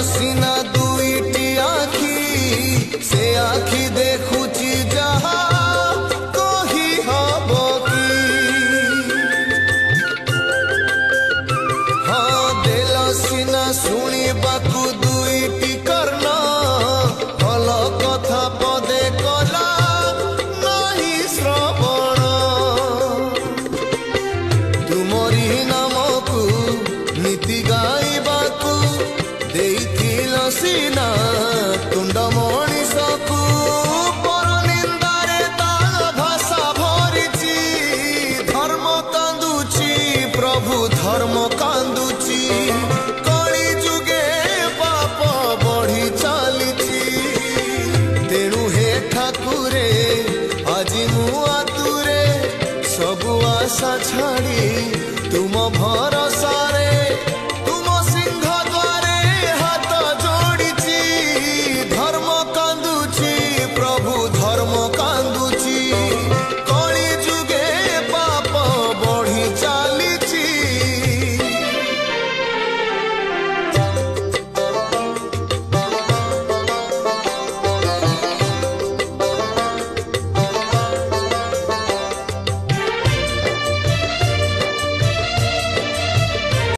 सिना दुईटी आखी से आखी देखुची जहा कही हब कि हाँ देल सिना शुणिबाकू दुईटी कर्ण भल कथा पदे कला नहीं श्रवण तुमरी नामकू नीति गाइबाकू देइथिल सिना तुंड मणिषकू पर निंदारे ताल भाषा भरिची धर्म कांदुची प्रभु धर्म कांदुची कली जुगे पाप बढ़ी चलीची तेणु हे ठाकुरे आजि मु आतुरे सबु आशा छाड़ी तुम भर